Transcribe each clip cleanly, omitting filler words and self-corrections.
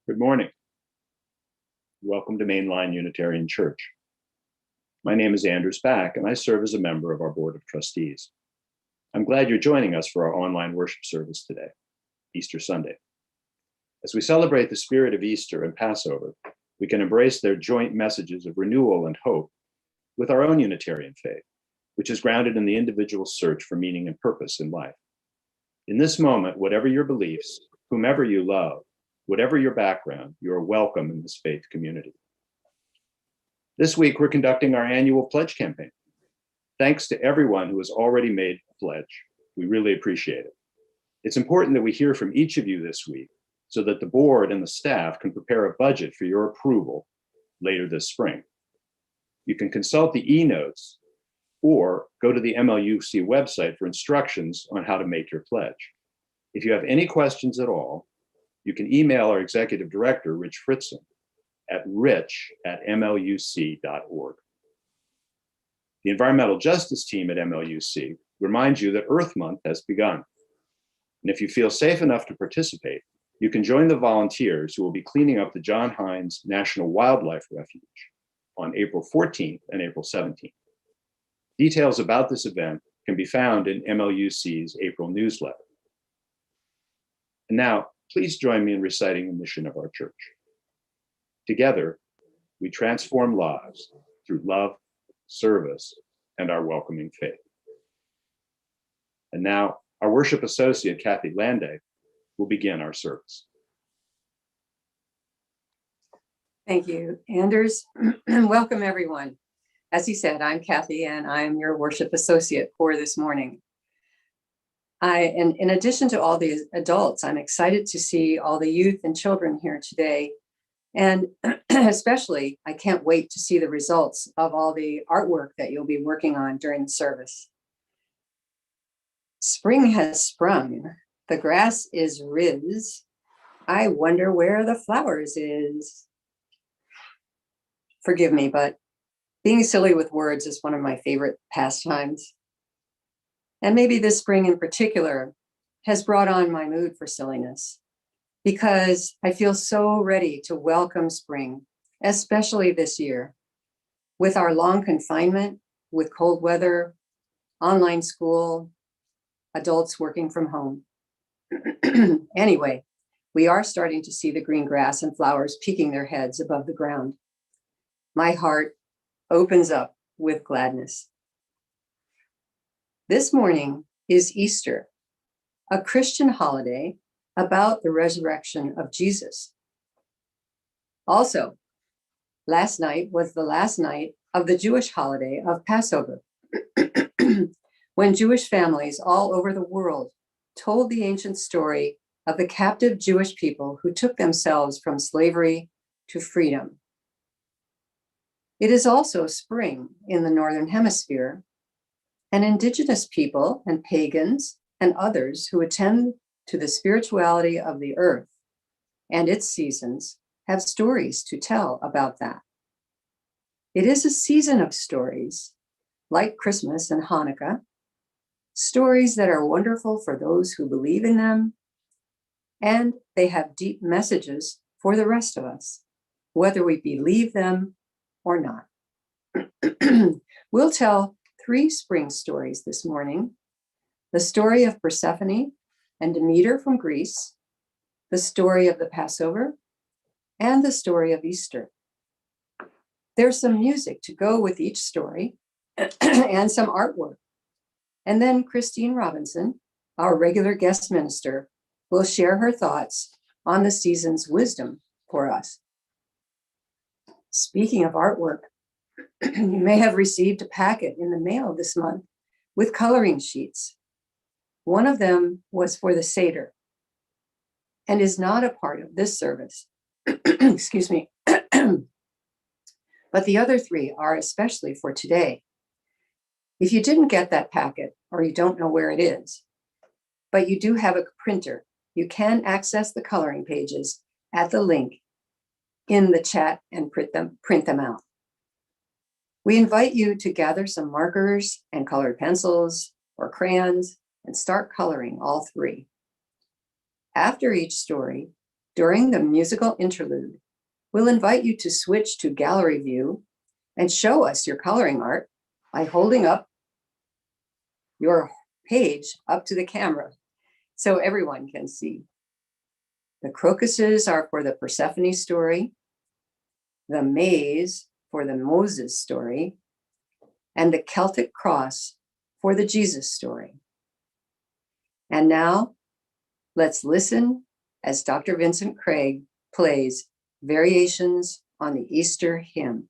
Good morning. Welcome to Mainline Unitarian Church. My name is Anders Back, and I serve as a member of our Board of Trustees. I'm glad you're joining us for our online worship service today, Easter Sunday. As we celebrate the spirit of Easter and Passover, we can embrace their joint messages of renewal and hope with our own Unitarian faith, which is grounded in the individual's search for meaning and purpose in life. In this moment, whatever your beliefs, whomever you love, whatever your background, you are welcome in this faith community. This week, we're conducting our annual pledge campaign. Thanks to everyone who has already made a pledge. We really appreciate it. It's important that we hear from each of you this week so that the board and the staff can prepare a budget for your approval later this spring. You can consult the e-notes or go to the MLUC website for instructions on how to make your pledge. If you have any questions at all, you can email our executive director, Rich Fritzen, at rich@mluc.org. The environmental justice team at MLUC reminds you that Earth Month has begun. And if you feel safe enough to participate, you can join the volunteers who will be cleaning up the John Hines National Wildlife Refuge on April 14th and April 17th. Details about this event can be found in MLUC's April newsletter. And now, please join me in reciting the mission of our church. Together, we transform lives through love, service, and our welcoming faith. And now, our worship associate, Kathy Landay, will begin our service. Thank you, Anders. Welcome, everyone. As he said, I'm Kathy, and I'm your worship associate for this morning. And in addition to all the adults, I'm excited to see all the youth and children here today. And especially, I can't wait to see the results of all the artwork that you'll be working on during the service. Spring has sprung. The grass is riz. I wonder where the flowers is. Forgive me, but being silly with words is one of my favorite pastimes. And maybe this spring in particular has brought on my mood for silliness, because I feel so ready to welcome spring, especially this year. With our long confinement, with cold weather, online school, adults working from home. Anyway, we are starting to see the green grass and flowers peeking their heads above the ground. My heart opens up with gladness. This morning is Easter, a Christian holiday about the resurrection of Jesus. Also, last night was the last night of the Jewish holiday of Passover, when Jewish families all over the world told the ancient story of the captive Jewish people who took themselves from slavery to freedom. It is also spring in the Northern Hemisphere, and indigenous people and pagans and others who attend to the spirituality of the earth and its seasons have stories to tell about that. It is a season of stories, like Christmas and Hanukkah, stories that are wonderful for those who believe in them, and they have deep messages for the rest of us, whether we believe them or not. We'll tell 3 spring stories this morning: the story of Persephone and Demeter from Greece, the story of the Passover, and the story of Easter. There's some music to go with each story and some artwork. And then Christine Robinson, our regular guest minister, will share her thoughts on the season's wisdom for us. Speaking of artwork, you may have received a packet in the mail this month with coloring sheets. One of them was for the Seder and is not a part of this service. Excuse me. But the other 3 are especially for today. If you didn't get that packet, or you don't know where it is, but you do have a printer, you can access the coloring pages at the link in the chat and print them out. We invite you to gather some markers and colored pencils or crayons and start coloring all 3. After each story, During the musical interlude, we'll invite you to switch to gallery view and show us your coloring art by holding up your page up to the camera so everyone can see. The crocuses are for the Persephone story, the maize for the Moses story, and the Celtic cross for the Jesus story. And now, let's listen as Dr. Vincent Craig plays Variations on the Easter Hymn.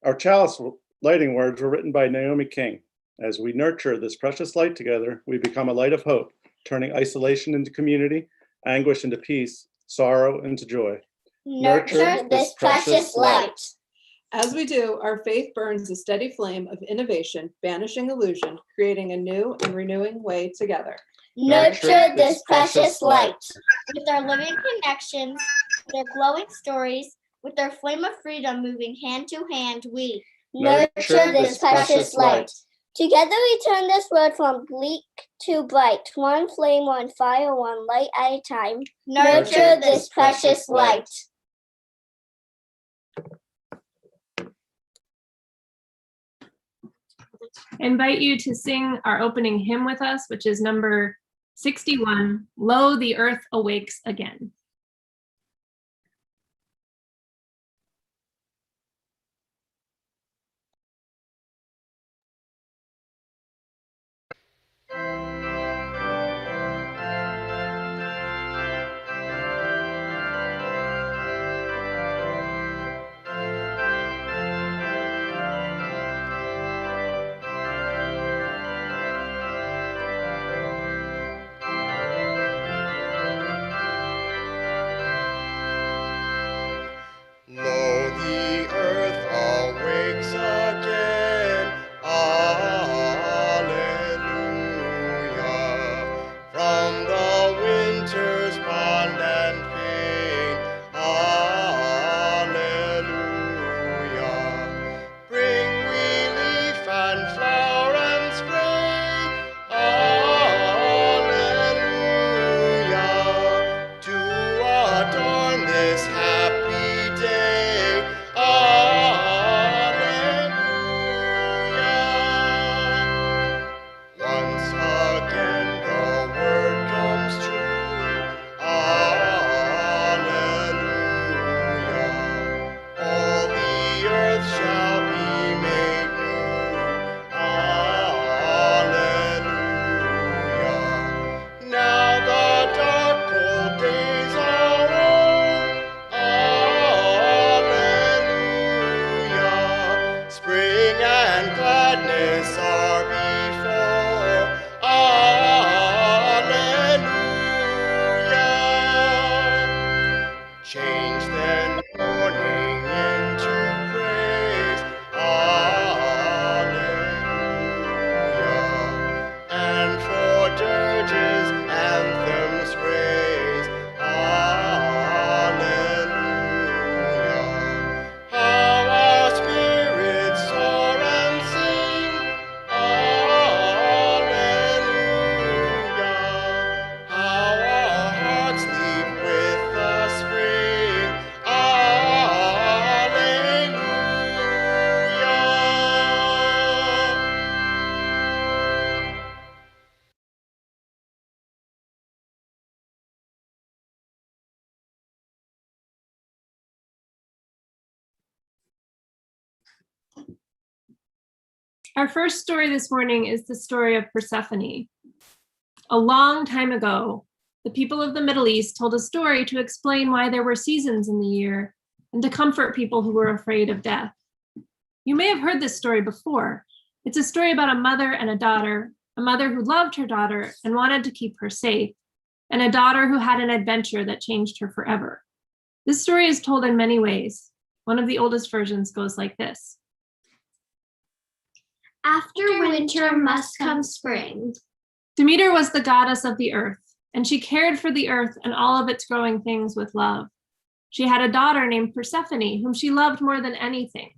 Our chalice lighting words were written by Naomi King. As we nurture this precious light together, we become a light of hope, turning isolation into community, anguish into peace, sorrow into joy. Nurture this precious light. As we do, our faith burns a steady flame of innovation, banishing illusion, creating a new and renewing way together. Nurture this precious light. With our living connections, with our glowing stories, with our flame of freedom moving hand to hand, we nurture this precious light. Together we turn this world from bleak to bright, one flame, one fire, one light at a time. Nurture this precious light. I invite you to sing our opening hymn with us, which is number 61, Lo, the Earth Awakes Again. Spring and gladness are before. Alleluia. Change then mourning into praise. Alleluia. And for dirges anthems raise. Alleluia. How our spirits soar and sing. Alleluia. How our hearts leap with the spring. Alleluia. Our first story this morning is the story of Persephone. A long time ago, the people of the Middle East told a story to explain why there were seasons in the year and to comfort people who were afraid of death. You may have heard this story before. It's a story about a mother and a mother who loved her daughter and wanted to keep her safe, and a daughter who had an adventure that changed her forever. This story is told in many ways. One of the oldest versions goes like this. After winter must come spring. Demeter was the goddess of the earth, and she cared for the earth and all of its growing things with love. She had a daughter named Persephone, whom she loved more than anything.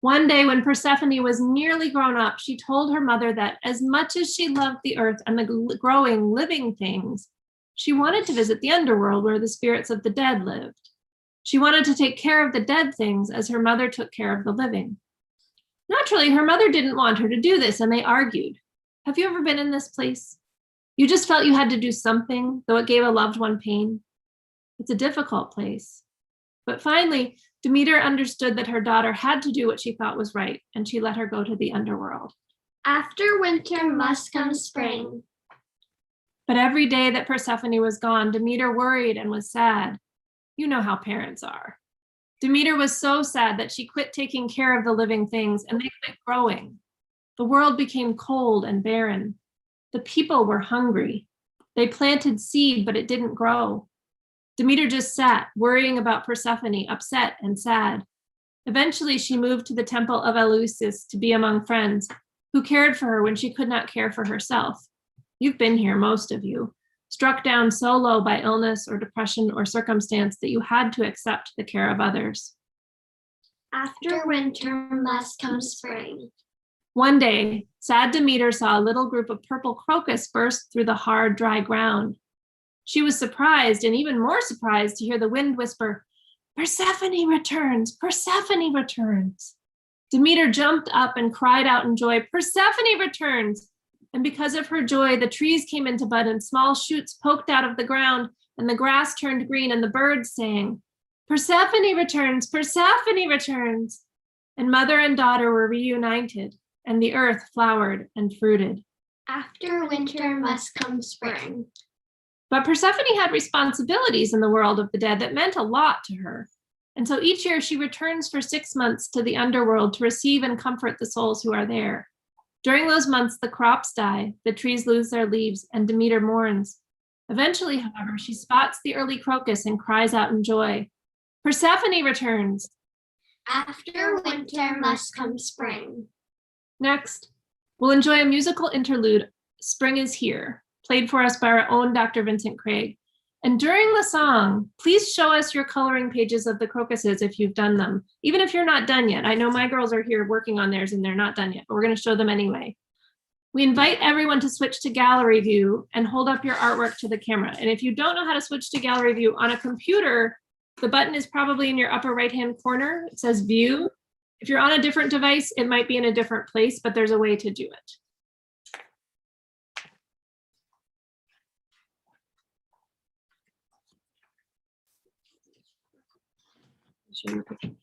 One day when Persephone was nearly grown up, she told her mother that as much as she loved the earth and the growing living things, she wanted to visit the underworld where the spirits of the dead lived. She wanted to take care of the dead things as her mother took care of the living. Naturally, her mother didn't want her to do this, and they argued. Have you ever been in this place? You just felt you had to do something, though it gave a loved one pain. It's a difficult place. But finally, Demeter understood that her daughter had to do what she thought was right, and she let her go to the underworld. After winter must come spring. But every day that Persephone was gone, Demeter worried and was sad. You know how parents are. Demeter was so sad that she quit taking care of the living things, and they quit growing. The world became cold and barren. The people were hungry. They planted seed, but it didn't grow. Demeter just sat, worrying about Persephone, upset and sad. Eventually, she moved to the temple of Eleusis to be among friends who cared for her when she could not care for herself. You've been here, most of you, struck down so low by illness or depression or circumstance that you had to accept the care of others. After winter must come spring. One day, sad Demeter saw a little group of purple crocus burst through the hard, dry ground. She was surprised, and even more surprised, to hear the wind whisper, "Persephone returns, Persephone returns." Demeter jumped up and cried out in joy, "Persephone returns!" And because of her joy, the trees came into bud and small shoots poked out of the ground, and the grass turned green, and the birds sang, "Persephone returns, Persephone returns." And mother and daughter were reunited, and the earth flowered and fruited. After winter must come spring. But Persephone had responsibilities in the world of the dead that meant a lot to her. And so each year she returns for 6 months to the underworld to receive and comfort the souls who are there. During those months, the crops die, the trees lose their leaves, and Demeter mourns. Eventually, however, she spots the early crocus and cries out in joy, "Persephone returns!" After winter must come spring. Next, we'll enjoy a musical interlude, "Spring is Here," played for us by our own Dr. Vincent Craig. And during the song, please show us your coloring pages of the crocuses if you've done them, even if you're not done yet. I know my girls are here working on theirs and they're not done yet, but we're going to show them anyway. We invite everyone to switch to gallery view and hold up your artwork to the camera. And if you don't know how to switch to gallery view on a computer, the button is probably in your upper right-hand corner. It says view. If you're on a different device, it might be in a different place, but there's a way to do it. Show you a picture.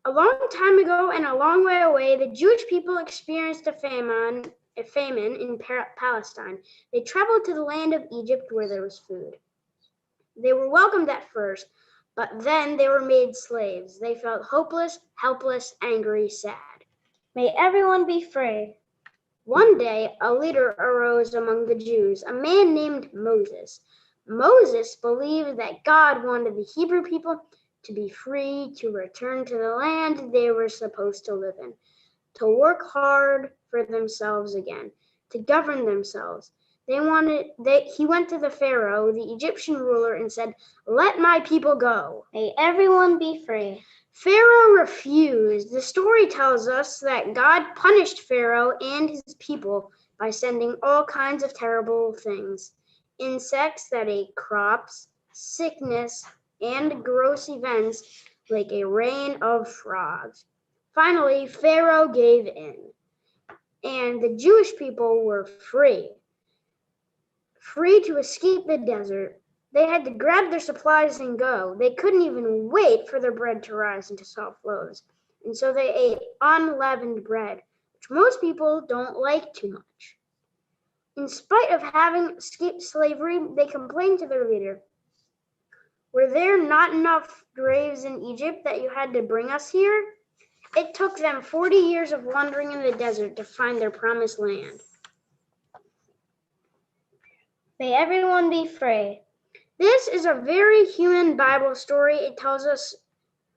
A long time ago and a long way away, the Jewish people experienced a famine in Palestine. They traveled to the land of Egypt where there was food. They were welcomed at first, but then they were made slaves. They felt hopeless, helpless, angry, sad. May everyone be free. One day, a leader arose among the Jews, a man named Moses. Moses believed that God wanted the Hebrew people to be free, to return to the land they were supposed to live in, to work hard for themselves again, to govern themselves. He went to the Pharaoh, the Egyptian ruler, and said, "Let my people go. May everyone be free." Pharaoh refused. The story tells us that God punished Pharaoh and his people by sending all kinds of terrible things. Insects that ate crops, sickness, and gross events like a rain of frogs. Finally, Pharaoh gave in, and the Jewish people were free to escape the desert. They had to grab their supplies and go. They couldn't even wait for their bread to rise into soft loaves. And so they ate unleavened bread, which most people don't like too much. In spite of having escaped slavery, they complained to their leader, "Were there not enough graves in Egypt that you had to bring us here?" It took them 40 years of wandering in the desert to find their promised land. May everyone be free. This is a very human Bible story. It tells us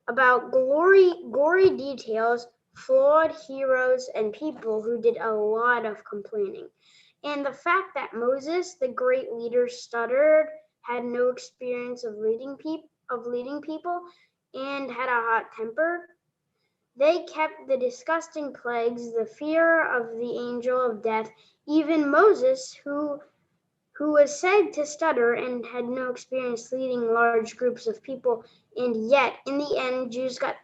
about gory details, flawed heroes, and people who did a lot of complaining. And the fact that Moses, the great leader, stuttered, had no experience of leading people, and had a hot temper. They kept the disgusting plagues, the fear of the angel of death. Even Moses, who was said to stutter and had no experience leading large groups of people, and yet, in the end, Jews got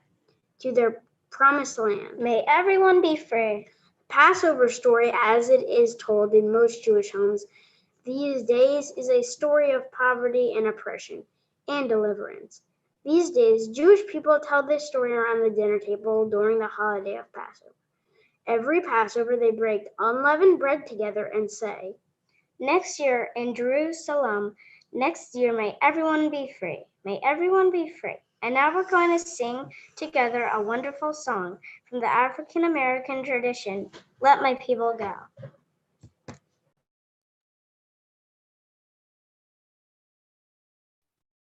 to their promised land. May everyone be free. Passover story, as it is told in most Jewish homes these days, is a story of poverty and oppression and deliverance. These days, Jewish people tell this story around the dinner table during the holiday of Passover. Every Passover, they break unleavened bread together and say, "Next year in Jerusalem, next year may everyone be free. May everyone be free." And now we're going to sing together a wonderful song from the African American tradition, "Let My People Go."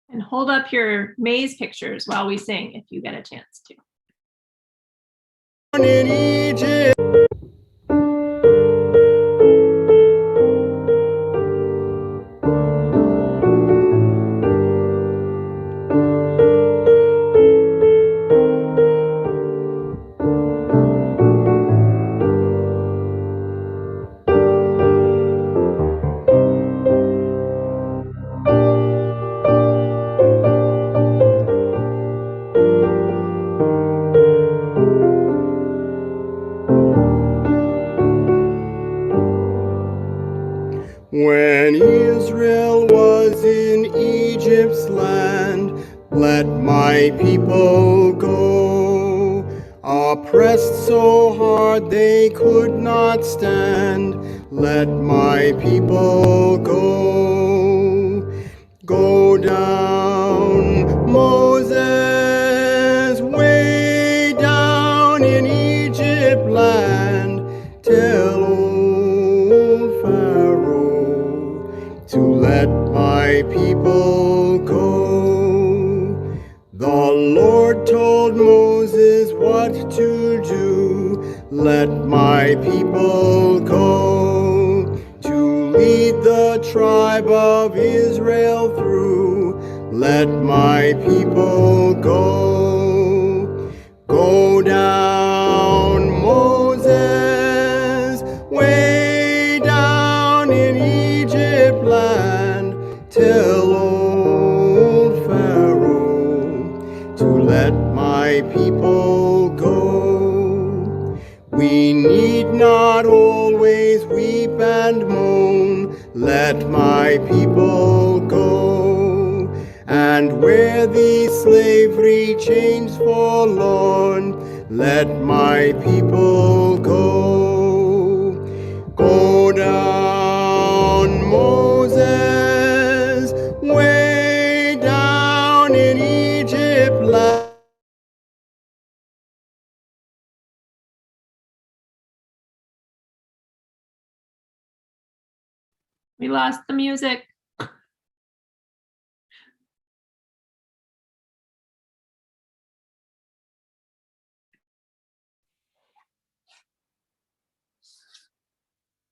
And hold up your maize pictures while we sing if you get a chance to. In Egypt. When Israel was in Egypt's land, let my people go. Oppressed so hard they could not stand, let my people go. Go down, Moses, way down in Egypt land, tell old Pharaoh to let my people go. The Lord told Moses what to do, let my people go, to lead the tribe of Israel through, let my people go. Go down, Moses, way down in Egypt land, tell old Pharaoh to let my people go. We need not always weep and moan, let my people go. land where the slavery chains forlorn, let my people go. Go down, Moses, way down in Egypt land. We lost the music.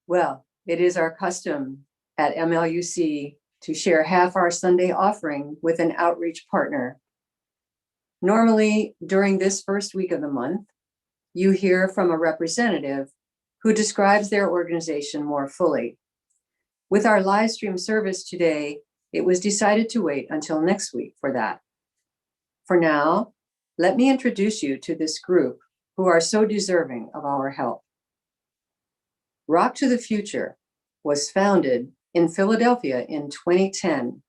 Well, it is our custom at MLUC to share half our Sunday offering with an outreach partner. Normally, during this first week of the month, you hear from a representative who describes their organization more fully. With our live stream service today, it was decided to wait until next week for that. For now, let me introduce you to this group who are so deserving of our help. Rock to the Future was founded in Philadelphia in 2010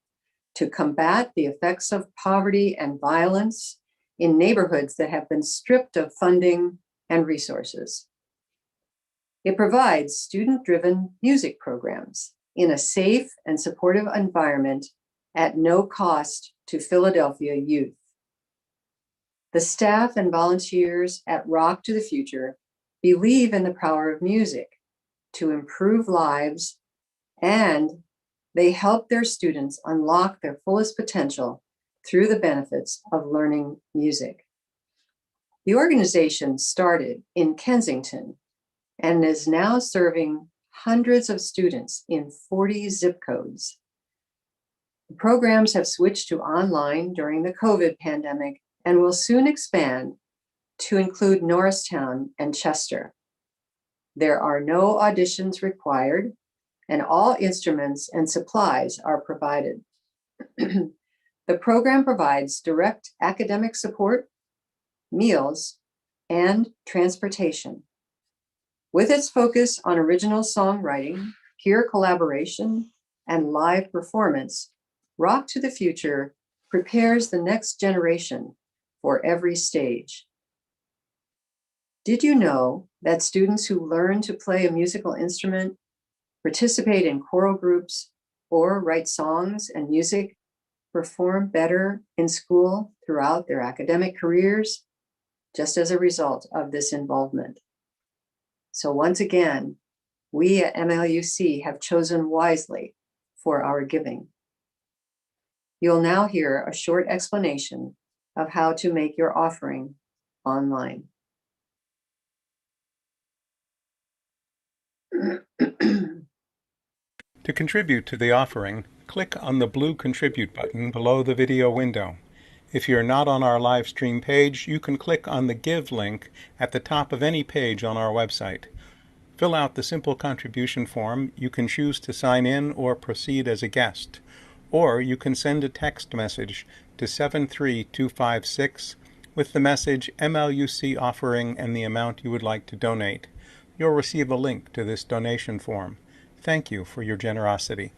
to combat the effects of poverty and violence in neighborhoods that have been stripped of funding and resources. It provides student-driven music programs in a safe and supportive environment at no cost to Philadelphia youth. The staff and volunteers at Rock to the Future believe in the power of music to improve lives, and they help their students unlock their fullest potential through the benefits of learning music. The organization started in Kensington and is now serving hundreds of students in 40 zip codes. The programs have switched to online during the COVID pandemic and will soon expand to include Norristown and Chester. There are no auditions required, and all instruments and supplies are provided. The program provides direct academic support, meals, and transportation. With its focus on original songwriting, peer collaboration, and live performance, Rock to the Future prepares the next generation for every stage. Did you know that students who learn to play a musical instrument, participate in choral groups, or write songs and music perform better in school throughout their academic careers, just as a result of this involvement? So once again, we at MLUC have chosen wisely for our giving. You'll now hear a short explanation of how to make your offering online. To contribute to the offering, click on the blue Contribute button below the video window. If you're not on our live stream page, you can click on the Give link at the top of any page on our website. Fill out the simple contribution form. You can choose to sign in or proceed as a guest. Or you can send a text message to 73256 with the message MLUC offering and the amount you would like to donate. You'll receive a link to this donation form. Thank you for your generosity.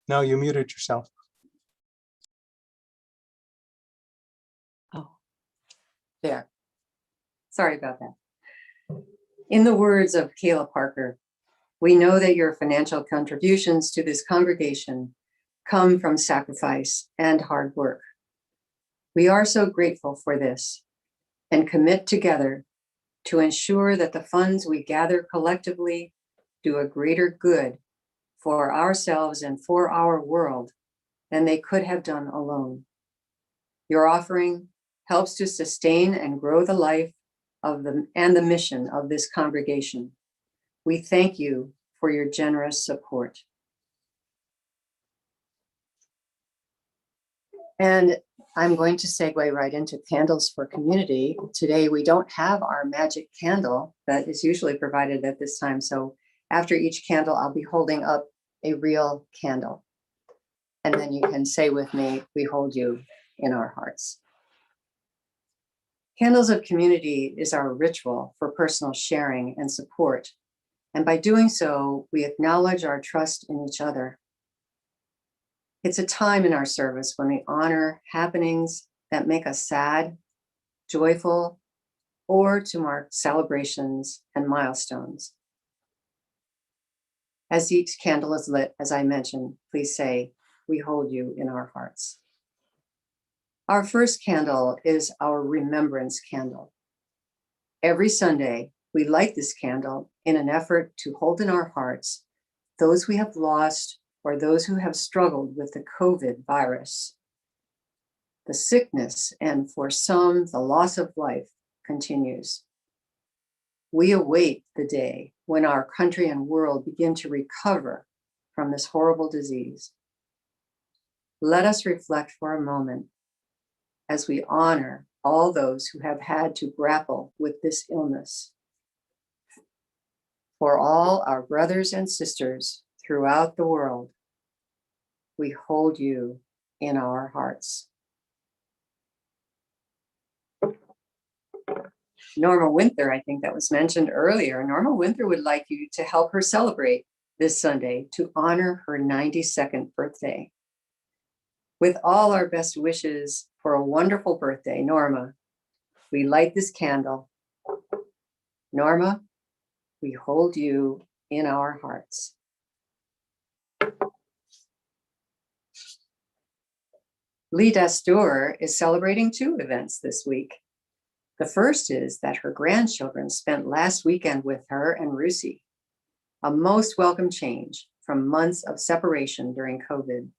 No, you muted yourself. Oh, there. Sorry about that. In the words of Kayla Parker, we know that your financial contributions to this congregation come from sacrifice and hard work. We are so grateful for this and commit together to ensure that the funds we gather collectively do a greater good for ourselves and for our world than they could have done alone. Your offering helps to sustain and grow the life of the mission of this congregation. We thank you for your generous support. And I'm going to segue right into candles for community. Today, we don't have our magic candle that is usually provided at this time. So after each candle, I'll be holding up a real candle. And then you can say with me, we hold you in our hearts. Candles of Community is our ritual for personal sharing and support. And by doing so, we acknowledge our trust in each other. It's a time in our service when we honor happenings that make us sad, joyful, or to mark celebrations and milestones. As each candle is lit, as I mentioned, please say, we hold you in our hearts. Our first candle is our remembrance candle. Every Sunday, we light this candle in an effort to hold in our hearts those we have lost or those who have struggled with the COVID virus. The sickness, and for some, the loss of life continues. We await the day when our country and world begin to recover from this horrible disease. Let us reflect for a moment as we honor all those who have had to grapple with this illness. For all our brothers and sisters throughout the world, we hold you in our hearts. Norma Winther, I think that was mentioned earlier. Norma Winther would like you to help her celebrate this Sunday to honor her 92nd birthday. With all our best wishes for a wonderful birthday, Norma, we light this candle. Norma, we hold you in our hearts. Lee Dastur is celebrating 2 events this week. The first is that her grandchildren spent last weekend with her and Rusi, a most welcome change from months of separation during COVID.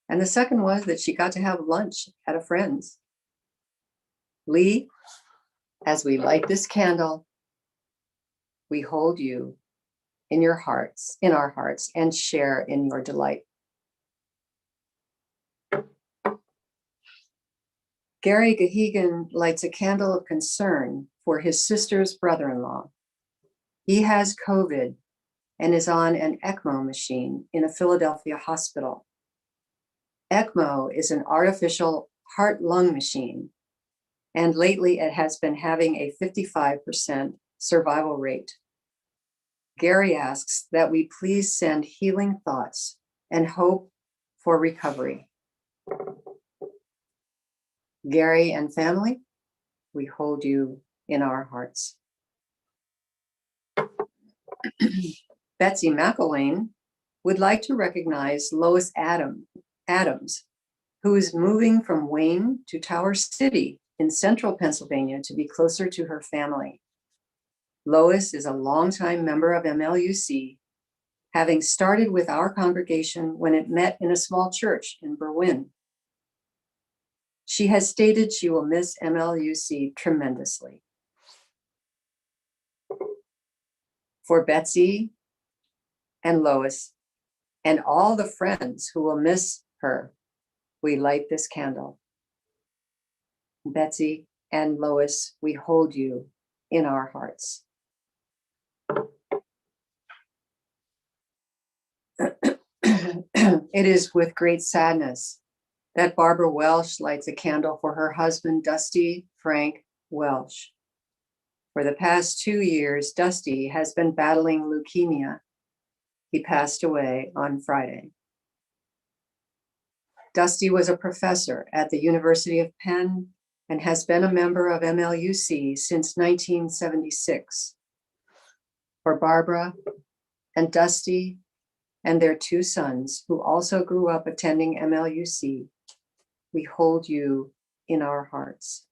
And the second was that she got to have lunch at a friend's. Lee, as we light this candle, we hold you in your hearts, in our hearts, and share in your delight. Gary Gahegan lights a candle of concern for his sister's brother-in-law. He has COVID and is on an ECMO machine in a Philadelphia hospital. ECMO is an artificial heart-lung machine, and lately it has been having a 55% survival rate. Gary asks that we please send healing thoughts and hope for recovery. Gary and family, we hold you in our hearts. Betsy McElwain would like to recognize Lois Adams, who is moving from Wayne to Tower City in central Pennsylvania to be closer to her family. Lois is a longtime member of MLUC, having started with our congregation when it met in a small church in Berwyn. She has stated she will miss MLUC tremendously. For Betsy and Lois and all the friends who will miss her, we light this candle. Betsy and Lois, we hold you in our hearts. It is with great sadness that Barbara Welsh lights a candle for her husband, Dusty Frank Welsh. For the past 2 years, Dusty has been battling leukemia. He passed away on Friday. Dusty was a professor at the University of Penn and has been a member of MLUC since 1976. For Barbara and Dusty and their two sons, who also grew up attending MLUC, we hold you in our hearts.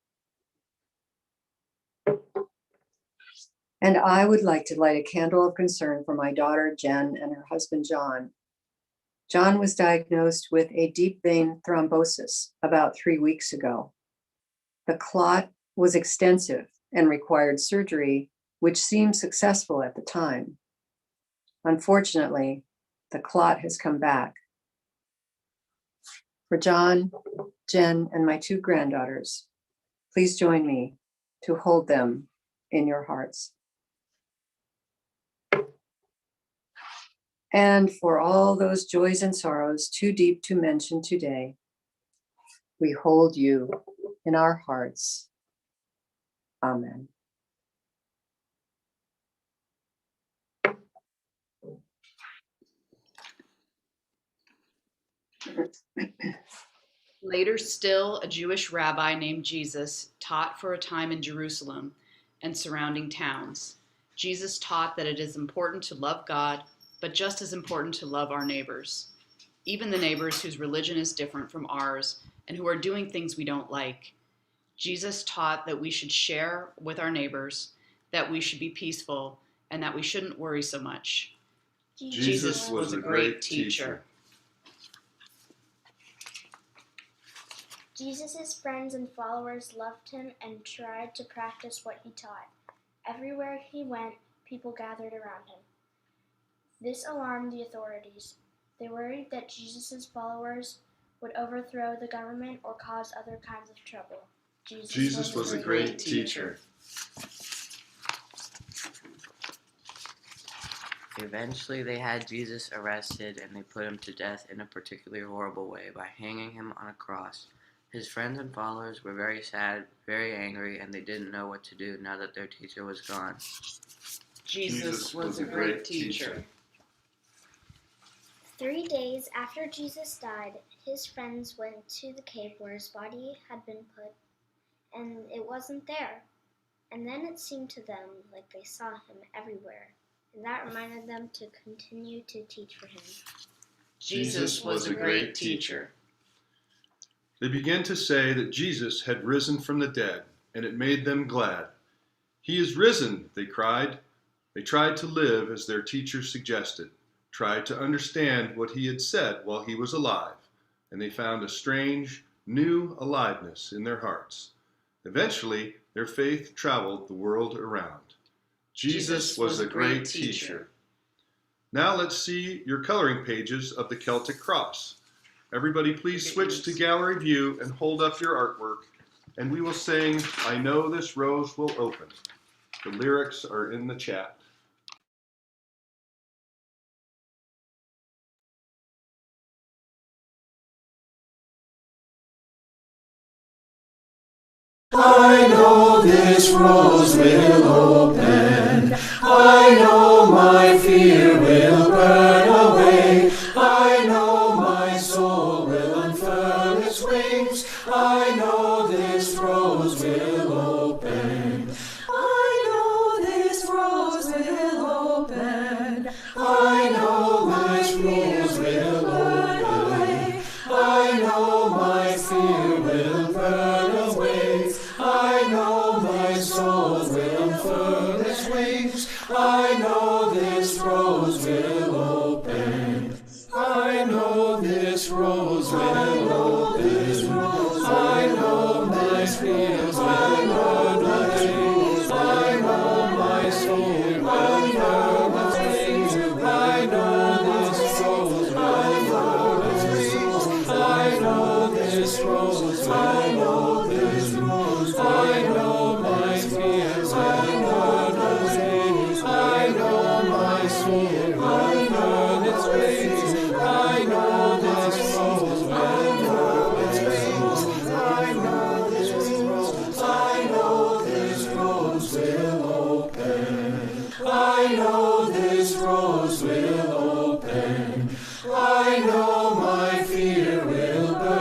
And I would like to light a candle of concern for my daughter, Jen, and her husband, John. John was diagnosed with a deep vein thrombosis about 3 weeks ago. The clot was extensive and required surgery, which seemed successful at the time. Unfortunately, the clot has come back. For John, Jen, and my two granddaughters, please join me to hold them in your hearts. And for all those joys and sorrows too deep to mention today, we hold you in our hearts. Amen. Later still, a Jewish rabbi named Jesus taught for a time in Jerusalem and surrounding towns. Jesus taught that it is important to love God, but just as important to love our neighbors, even the neighbors whose religion is different from ours and who are doing things we don't like. Jesus taught that we should share with our neighbors, that we should be peaceful, and that we shouldn't worry so much. Jesus was a great teacher. Jesus' friends and followers loved him and tried to practice what he taught. Everywhere he went, people gathered around him. This alarmed the authorities. They worried that Jesus' followers would overthrow the government or cause other kinds of trouble. Jesus was a great teacher. Eventually, they had Jesus arrested and they put him to death in a particularly horrible way by hanging him on a cross. His friends and followers were very sad, very angry, and they didn't know what to do now that their teacher was gone. Jesus was a great teacher. 3 days after Jesus died, his friends went to the cave where his body had been put, and it wasn't there. And then it seemed to them like they saw him everywhere, and that reminded them to continue to teach for him. Jesus was a great teacher. They began to say that Jesus had risen from the dead, and it made them glad. He is risen, they cried. They tried to live as their teacher suggested, tried to understand what he had said while he was alive, and they found a strange, new aliveness in their hearts. Eventually, their faith traveled the world around. Jesus was a great teacher. Now let's see your coloring pages of the Celtic cross. Everybody please switch to gallery view and hold up your artwork, and we will sing, I Know This Rose Will Open. The lyrics are in the chat. I know this rose will open, I know my fear will burn away, I know my soul will unfurl its wings, I know this rose will open, I know this rose will open, I know my fears will burn away, I know my fear will burn away, I know my soul will unfurl its wings, I know this rose will open, I know this rose will open, I know my fears will burn away, I know my soul will unfurl its wings, I know this rose will open, I know this rose, I know this rose, I know my fears will burn away, I know my soul will unfurl its wings, I know this rose will unfurl its wings, I know this rose, I know this rose will open, I know this rose will open, I know my fear will burn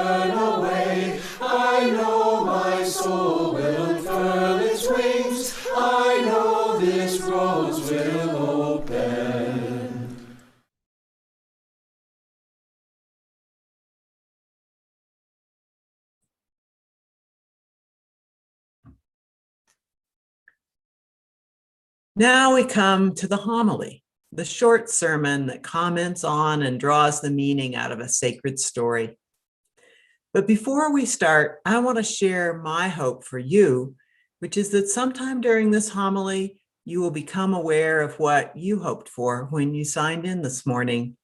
Now we come to the homily, the short sermon that comments on and draws the meaning out of a sacred story. But before we start, I want to share my hope for you, which is that sometime during this homily, you will become aware of what you hoped for when you signed in this morning,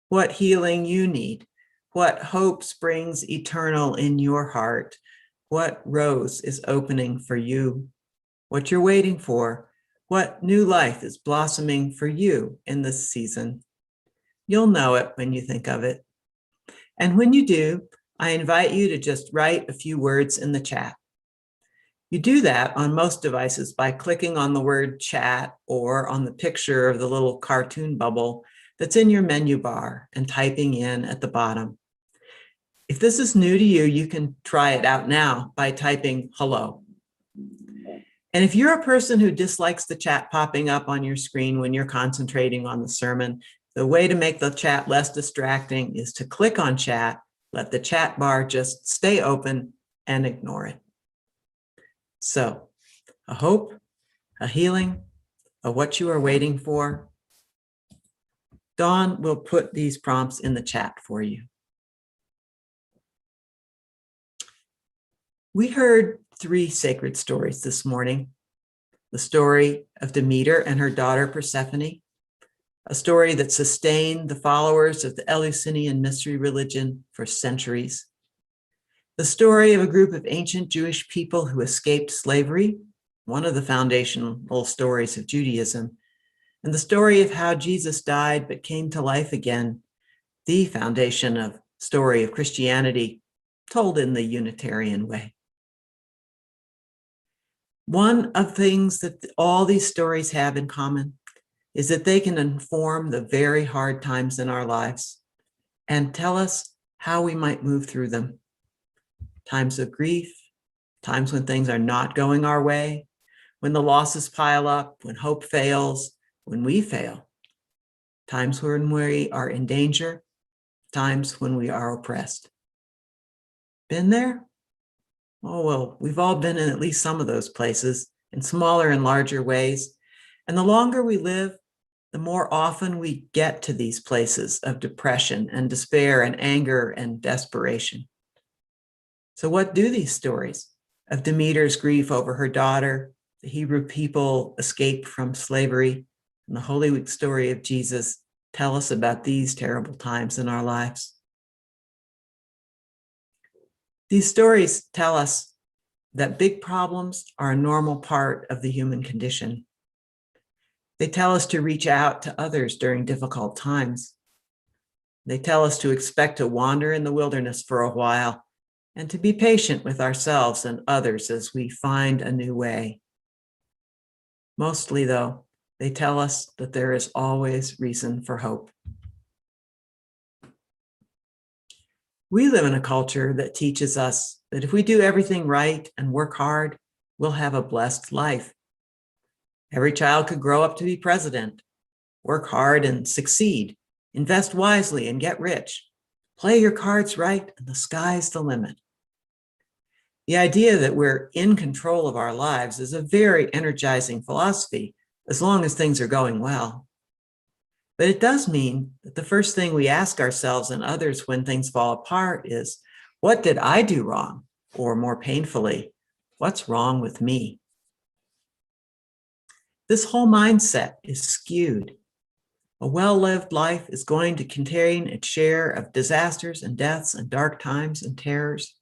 what healing you need, what hope springs eternal in your heart, what rose is opening for you, what you're waiting for, what new life is blossoming for you in this season. You'll know it when you think of it. And when you do, I invite you to just write a few words in the chat. You do that on most devices by clicking on the word chat or on the picture of the little cartoon bubble that's in your menu bar and typing in at the bottom. If this is new to you, you can try it out now by typing hello. And if you're a person who dislikes the chat popping up on your screen when you're concentrating on the sermon, the way to make the chat less distracting is to click on chat, let the chat bar just stay open and ignore it. So, a hope, a healing, a what you are waiting for. Dawn will put these prompts in the chat for you. We heard 3 sacred stories this morning. The story of Demeter and her daughter Persephone, a story that sustained the followers of the Eleusinian mystery religion for centuries. The story of a group of ancient Jewish people who escaped slavery, one of the foundational stories of Judaism, and the story of how Jesus died but came to life again, the foundation story of Christianity, told in the Unitarian way. One of the things that all these stories have in common is that they can inform the very hard times in our lives and tell us how we might move through them. Times of grief, times when things are not going our way, when the losses pile up, when hope fails, when we fail, times when we are in danger, times when we are oppressed. Been there? Oh, well, we've all been in at least some of those places in smaller and larger ways. And the longer we live, the more often we get to these places of depression and despair and anger and desperation. So what do these stories of Demeter's grief over her daughter, the Hebrew people escaped from slavery, and the Holy Week story of Jesus tell us about these terrible times in our lives? These stories tell us that big problems are a normal part of the human condition. They tell us to reach out to others during difficult times. They tell us to expect to wander in the wilderness for a while and to be patient with ourselves and others as we find a new way. Mostly, though, they tell us that there is always reason for hope. We live in a culture that teaches us that if we do everything right and work hard, we'll have a blessed life. Every child could grow up to be president, work hard and succeed, invest wisely and get rich, play your cards right, and the sky's the limit. The idea that we're in control of our lives is a very energizing philosophy, as long as things are going well. But it does mean that the first thing we ask ourselves and others when things fall apart is, what did I do wrong? Or more painfully, what's wrong with me? This whole mindset is skewed. A well-lived life is going to contain its share of disasters and deaths and dark times and terrors.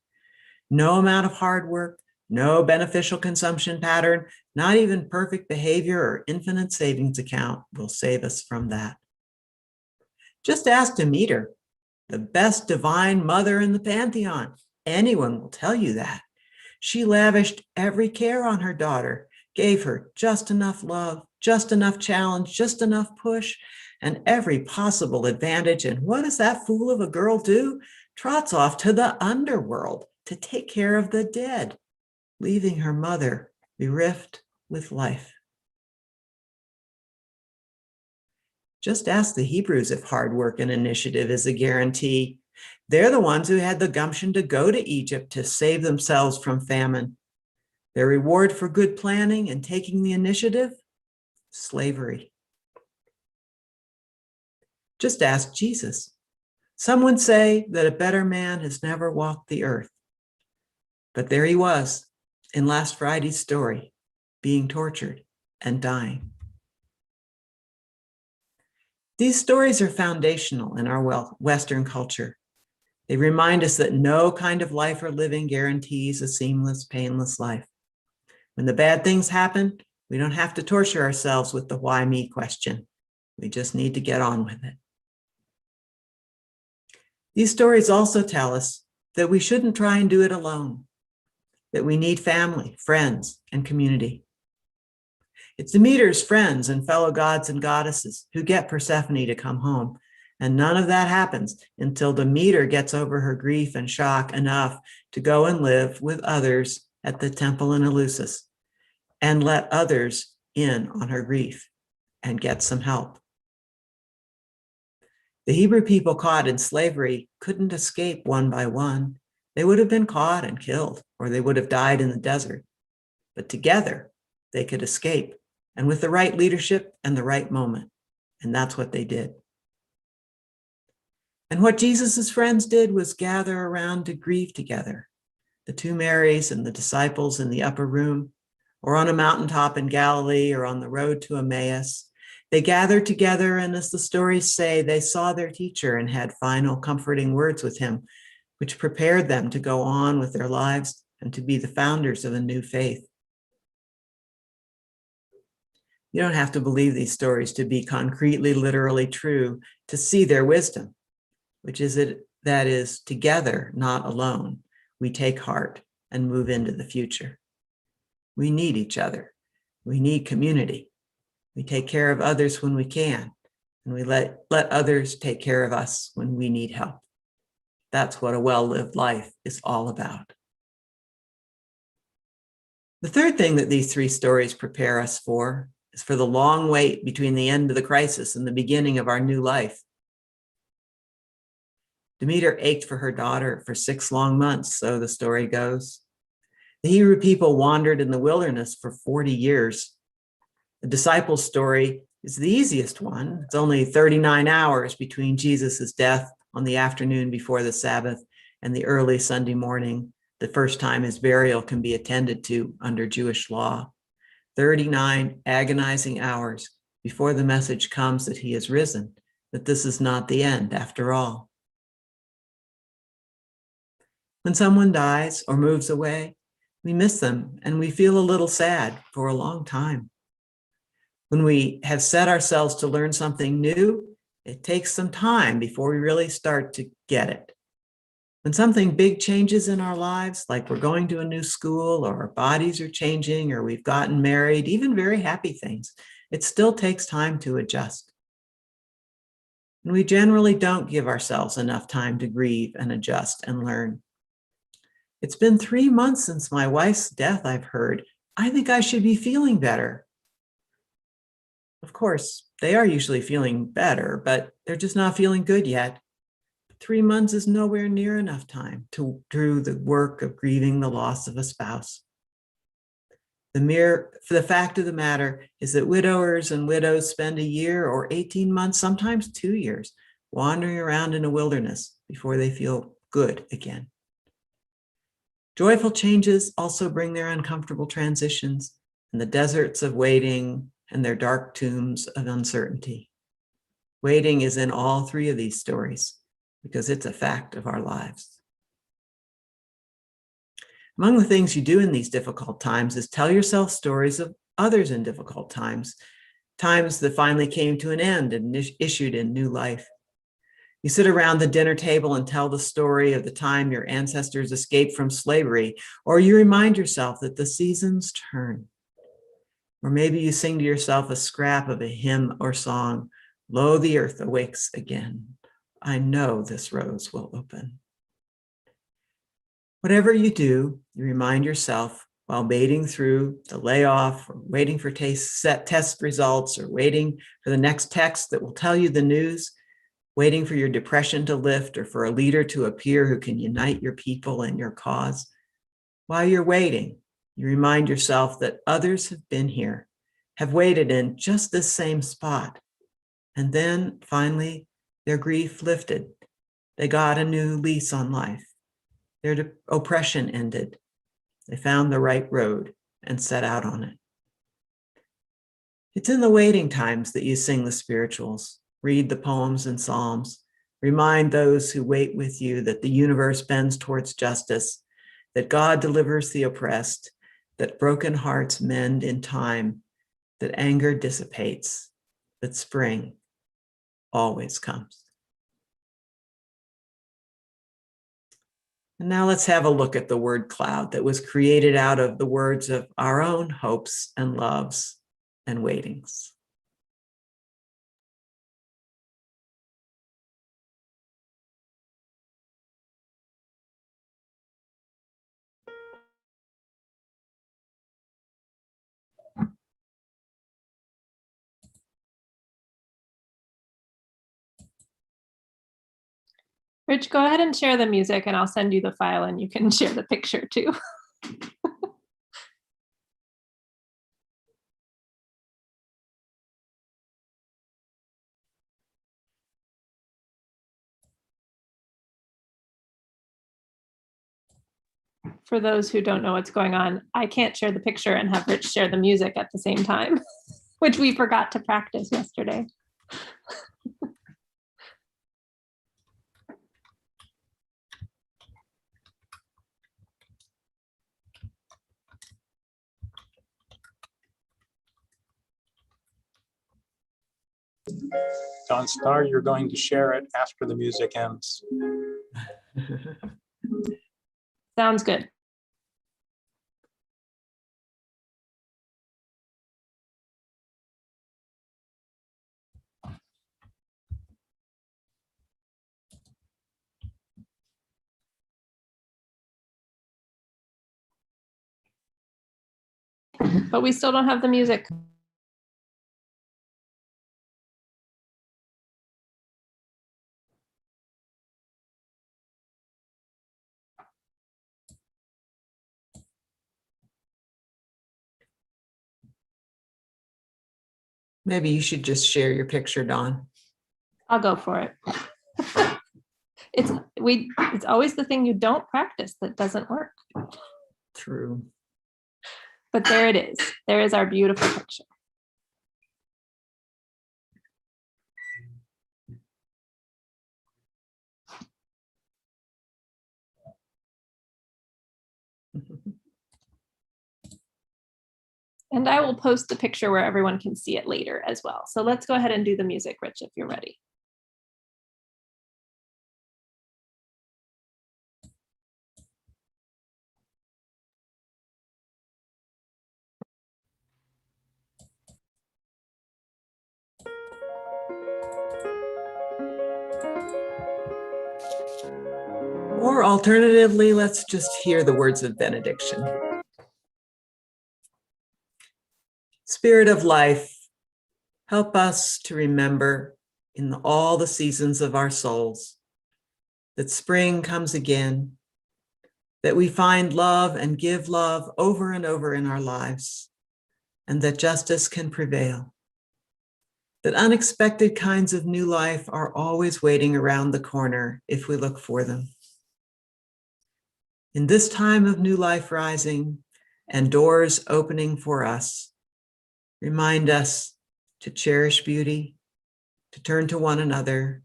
No amount of hard work, no beneficial consumption pattern, not even perfect behavior or infinite savings account will save us from that. Just ask Demeter, the best divine mother in the pantheon. Anyone will tell you that. She lavished every care on her daughter, gave her just enough love, just enough challenge, just enough push, and every possible advantage. And what does that fool of a girl do? Trots off to the underworld to take care of the dead, leaving her mother bereft with life. Just ask the Hebrews if hard work and initiative is a guarantee. They're the ones who had the gumption to go to Egypt to save themselves from famine. Their reward for good planning and taking the initiative? slavery. Just ask Jesus. Some would say that a better man has never walked the earth. But there he was in last Friday's story, being tortured and dying. These stories are foundational in our Western culture. They remind us that no kind of life or living guarantees a seamless, painless life. When the bad things happen, we don't have to torture ourselves with the why me question. We just need to get on with it. These stories also tell us that we shouldn't try and do it alone, that we need family, friends, and community. It's Demeter's friends and fellow gods and goddesses who get Persephone to come home. And none of that happens until Demeter gets over her grief and shock enough to go and live with others at the temple in Eleusis and let others in on her grief and get some help. The Hebrew people caught in slavery couldn't escape one by one. They would have been caught and killed, or they would have died in the desert. But together, they could escape, and with the right leadership and the right moment. And that's what they did. And what Jesus's friends did was gather around to grieve together. The two Marys and the disciples in the upper room, or on a mountaintop in Galilee, or on the road to Emmaus. They gathered together, and as the stories say, they saw their teacher and had final comforting words with him, which prepared them to go on with their lives and to be the founders of a new faith. You don't have to believe these stories to be concretely, literally true to see their wisdom, which is that is together, not alone, we take heart and move into the future. We need each other. We need community. We take care of others when we can, and we let others take care of us when we need help. That's what a well-lived life is all about. The third thing that these three stories prepare us for is for the long wait between the end of the crisis and the beginning of our new life. Demeter ached for her daughter for 6 long months, so the story goes. The Hebrew people wandered in the wilderness for 40 years. The disciples' story is the easiest one. It's only 39 hours between Jesus' death on the afternoon before the Sabbath and the early Sunday morning, the first time his burial can be attended to under Jewish law. 39 agonizing hours before the message comes that he has risen, that this is not the end after all. When someone dies or moves away, we miss them and we feel a little sad for a long time. When we have set ourselves to learn something new, it takes some time before we really start to get it. When something big changes in our lives, like we're going to a new school or our bodies are changing or we've gotten married, even very happy things, it still takes time to adjust. And we generally don't give ourselves enough time to grieve and adjust and learn. It's been 3 months since my wife's death, I've heard. I think I should be feeling better. Of course, they are usually feeling better, but they're just not feeling good yet. 3 months is nowhere near enough time to do the work of grieving the loss of a spouse. The fact of the matter is that widowers and widows spend a year or 18 months, sometimes 2 years, wandering around in a wilderness before they feel good again. Joyful changes also bring their uncomfortable transitions and the deserts of waiting and their dark tombs of uncertainty. Waiting is in all three of these stories because it's a fact of our lives. Among the things you do in these difficult times is tell yourself stories of others in difficult times, times that finally came to an end and issued in new life. You sit around the dinner table and tell the story of the time your ancestors escaped from slavery, or you remind yourself that the seasons turn. Or maybe you sing to yourself a scrap of a hymn or song, "Lo, the earth awakes again. I know this rose will open." Whatever you do, you remind yourself while wading through the layoff, or waiting for test results, or waiting for the next text that will tell you the news, waiting for your depression to lift, or for a leader to appear who can unite your people and your cause. While you're waiting, you remind yourself that others have been here, have waited in just this same spot. And then finally, their grief lifted. They got a new lease on life. Their oppression ended. They found the right road and set out on it. It's in the waiting times that you sing the spirituals, read the poems and psalms, remind those who wait with you that the universe bends towards justice, that God delivers the oppressed, that broken hearts mend in time, that anger dissipates, that spring always comes. And now let's have a look at the word cloud that was created out of the words of our own hopes and loves and waitings. Rich, go ahead and share the music and I'll send you the file and you can share the picture too. For those who don't know what's going on, I can't share the picture and have Rich share the music at the same time, which we forgot to practice yesterday. Don Star, you're going to share it after the music ends. Sounds good. But we still don't have the music. Maybe you should just share your picture, Dawn. I'll go for it. It's always the thing you don't practice that doesn't work. True. But there it is. There is our beautiful picture. And I will post the picture where everyone can see it later as well. So let's go ahead and do the music, Rich, if you're ready. Or alternatively, let's just hear the words of benediction. Spirit of life, help us to remember in all the seasons of our souls that spring comes again, that we find love and give love over and over in our lives, and that justice can prevail, that unexpected kinds of new life are always waiting around the corner if we look for them. In this time of new life rising and doors opening for us, remind us to cherish beauty, to turn to one another,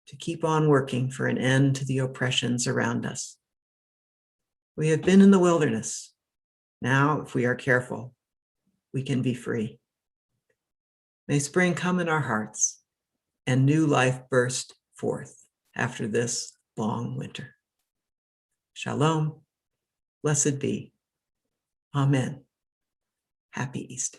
to keep on working for an end to the oppressions around us. We have been in the wilderness. Now, if we are careful, we can be free. May spring come in our hearts and new life burst forth after this long winter. Shalom, blessed be. Amen. Happy Easter.